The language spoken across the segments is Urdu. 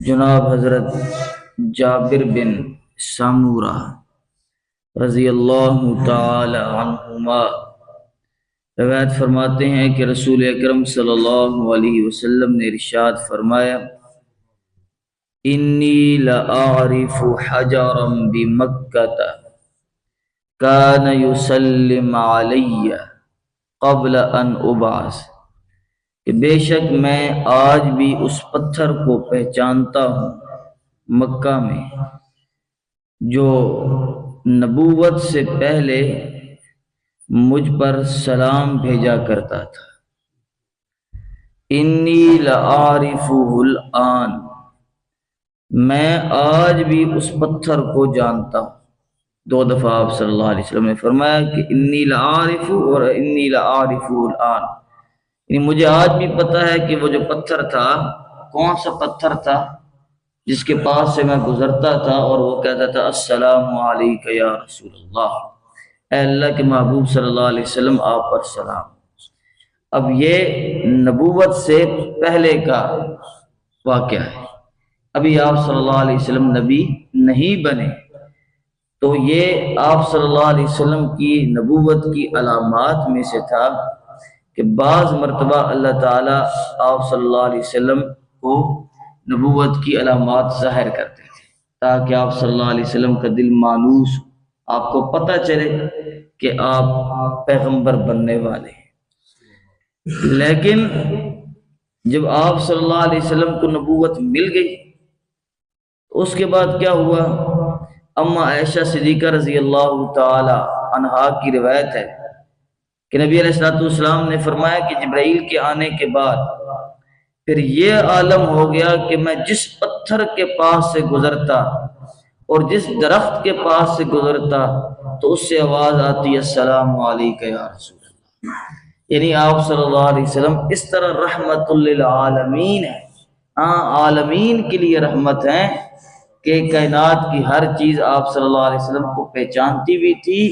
جناب حضرت جابر بن سامورہ رضی اللہ تعالی عنہما روایت فرماتے ہیں کہ رسول اکرم صلی اللہ علیہ وسلم نے ارشاد فرمایا: انی لأعرف حجرا بمکۃ کان یسلم علی قبل ان ابعث، کہ بے شک میں آج بھی اس پتھر کو پہچانتا ہوں مکہ میں جو نبوت سے پہلے مجھ پر سلام بھیجا کرتا تھا۔ انی لعارفہ الآن، میں آج بھی اس پتھر کو جانتا ہوں۔ دو دفعہ آپ صلی اللہ علیہ وسلم نے فرمایا کہ انی لعارفہ اور انی لعارفہ الآن، یعنی مجھے آج بھی پتہ ہے کہ وہ جو پتھر تھا کون سا پتھر تھا جس کے پاس سے میں گزرتا تھا اور وہ کہتا تھا السلام علیکہ یا رسول اللہ، اے اللہ کے محبوب صلی اللہ علیہ وسلم آپ پر سلام۔ اب یہ نبوت سے پہلے کا واقعہ ہے، ابھی آپ صلی اللہ علیہ وسلم نبی نہیں بنے، تو یہ آپ صلی اللہ علیہ وسلم کی نبوت کی علامات میں سے تھا کہ بعض مرتبہ اللہ تعالیٰ آپ صلی اللہ علیہ وسلم کو نبوت کی علامات ظاہر کرتے تھے تاکہ آپ صلی اللہ علیہ وسلم کا دل مانوس ہو، آپ کو پتہ چلے کہ آپ پیغمبر بننے والے ہیں۔ لیکن جب آپ صلی اللہ علیہ وسلم کو نبوت مل گئی تو اس کے بعد کیا ہوا؟ اما عائشہ صدیقہ رضی اللہ تعالی عنہا کی روایت ہے کہ نبی علیہ السلام نے فرمایا کہ جبرائیل کے آنے کے بعد پھر یہ عالم ہو گیا کہ میں جس پتھر کے پاس سے گزرتا اور جس درخت کے پاس سے گزرتا تو اس سے آواز آتی السلام علیکہ یا رسول اللہ، یعنی آپ صلی اللہ علیہ وسلم اس طرح رحمت للعالمین ہے، عالمین کے لیے رحمت ہیں کہ کائنات کی ہر چیز آپ صلی اللہ علیہ وسلم کو پہچانتی بھی تھی،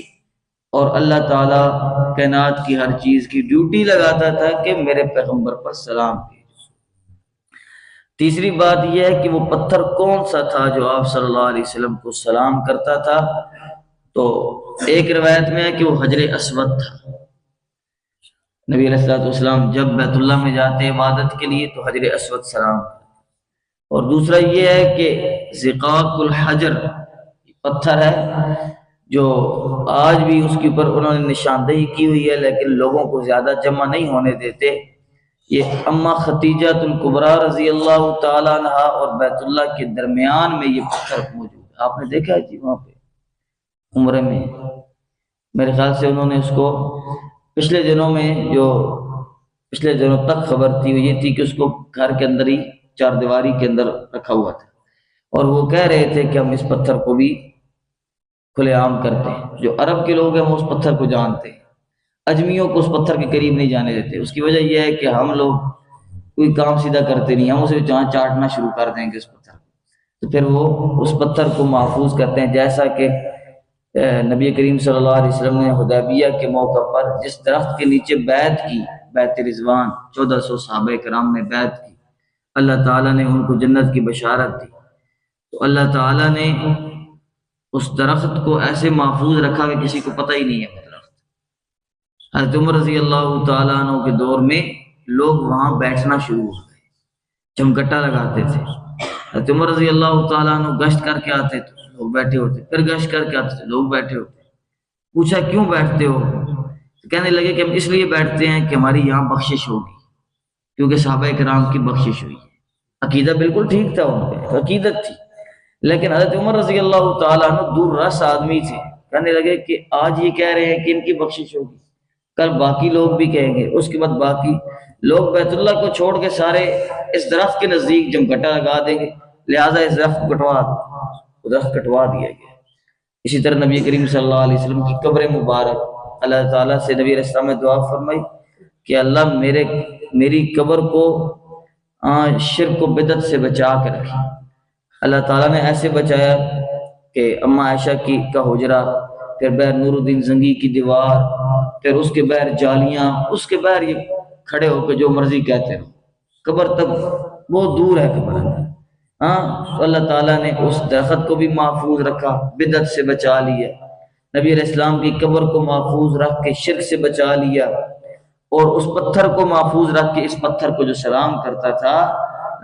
اور اللہ تعالیٰ کائنات کی ہر چیز کی ڈیوٹی لگاتا تھا کہ میرے پیغمبر پر سلام بھیجو۔ تیسری بات یہ ہے کہ وہ پتھر کون سا تھا جو آپ صلی اللہ علیہ وسلم کو سلام کرتا تھا؟ تو ایک روایت میں ہے کہ وہ حجر اسود تھا۔ نبی علیہ السلام جب بیت اللہ میں جاتے عبادت کے لیے تو حجر اسود سلام کرتے۔ اور دوسرا یہ ہے کہ زقاق الحجر پتھر ہے جو آج بھی اس کے اوپر انہوں نے نشاندہی کی ہوئی ہے، لیکن لوگوں کو زیادہ جمع نہیں ہونے دیتے۔ یہ اما ختیجہ الکبریٰ رضی اللہ تعالیٰ عنہ اور بیت اللہ کے درمیان میں یہ پتھر موجود ہے، آپ نے دیکھا ہے جی وہاں پہ عمرے میں؟ میرے خیال سے انہوں نے اس کو پچھلے دنوں تک خبر تھی، یہ تھی کہ اس کو گھر کے اندر ہی چار دیواری کے اندر رکھا ہوا تھا، اور وہ کہہ رہے تھے کہ ہم اس پتھر کو بھی کھلے عام کرتے ہیں۔ جو عرب کے لوگ ہیں وہ اس پتھر کو جانتے ہیں، اجمیوں کو اس پتھر کے قریب نہیں جانے دیتے۔ اس کی وجہ یہ ہے کہ ہم لوگ کوئی کام سیدھا کرتے نہیں، ہم اسے جہاں چاٹنا شروع کر دیں گے اس پتھر کو، تو پھر وہ اس پتھر کو محفوظ کرتے ہیں۔ جیسا کہ نبی کریم صلی اللہ علیہ وسلم نے حدیبیہ کے موقع پر جس درخت کے نیچے بیعت کی، بیعت رضوان، 1400 صحابہ کرام نے بیعت کی، اللہ تعالیٰ نے ان کو جنت کی بشارت دی، تو اللہ تعالیٰ نے اس درخت کو ایسے محفوظ رکھا کہ کسی کو پتہ ہی نہیں ہے وہ درخت۔ حضرت عمر رضی اللہ تعالیٰ عنہ کے دور میں لوگ وہاں بیٹھنا شروع ہو گئے، چمکٹا لگاتے تھے۔ حضرت عمر رضی اللہ تعالیٰ عنہ گشت کر کے آتے تو لوگ بیٹھے ہوتے، پھر گشت کر کے آتے تھے لوگ بیٹھے ہوتے۔ پوچھا کیوں بیٹھتے ہو؟ تو کہنے لگے کہ ہم اس لیے بیٹھتے ہیں کہ ہماری یہاں بخشش ہوگی، کیونکہ صحابہ کرام کی بخشش ہوئی ہے۔ عقیدہ بالکل ٹھیک تھا، ان کا عقیدت تھی، لیکن حضرت عمر رضی اللہ تعالیٰ عنہ دور رس آدمی تھے، کہنے لگے کہ آج یہ کہہ رہے ہیں کہ ان کی بخشش ہوگی، کل باقی لوگ بھی کہیں گے، اس کے بعد باقی لوگ بیت اللہ کو چھوڑ کے سارے اس درخت کے نزدیک جمکٹا لگا دیں گے، لہٰذا اس درخت کٹوا دیا گیا۔ اسی طرح نبی کریم صلی اللہ علیہ وسلم کی قبر مبارک، اللہ تعالیٰ سے نبی علیہ السلام نے دعا فرمائی کہ اللہ میری قبر کو شرک و بدعت سے بچا کے رکھی۔ اللہ تعالیٰ نے ایسے بچایا کہ اما عائشہ کا حجرہ، پھر بیر نور الدین زنگی کی دیوار، پھر اس کے بیر جالیاں، اس کے بیر یہ کھڑے ہو کے جو مرضی کہتے رہو، قبر تک بہت دور ہے قبر اندر، ہاں تو اللہ تعالیٰ نے اس درخت کو بھی محفوظ رکھا، بدعت سے بچا لیا، نبی علیہ السلام کی قبر کو محفوظ رکھ کے شرک سے بچا لیا، اور اس پتھر کو محفوظ رکھ کے اس پتھر کو جو سلام کرتا تھا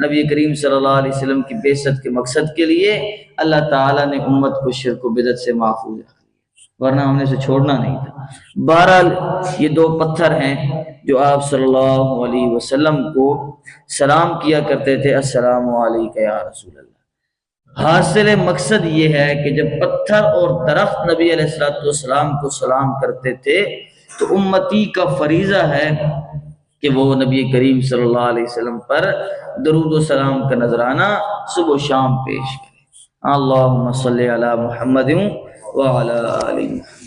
نبی کریم صلی اللہ علیہ وسلم کی بعثت کے مقصد کے لیے، اللہ تعالیٰ نے امت کو شرک و بدعت سے محفوظ رکھ لیا، ورنہ ہم نے اسے چھوڑنا نہیں تھا۔ بہرحال یہ دو پتھر ہیں جو آپ صلی اللہ علیہ وسلم کو سلام کیا کرتے تھے، السلام علیکم یا رسول اللہ۔ حاصل مقصد یہ ہے کہ جب پتھر اور درخت نبی علیہ السلام کو سلام کرتے تھے تو امتی کا فریضہ ہے کہ وہ نبی کریم صلی اللہ علیہ وسلم پر درود و سلام کا نذرانہ صبح و شام پیش کرے۔ اللہم صلی علی محمد وعلی آلہ محمد۔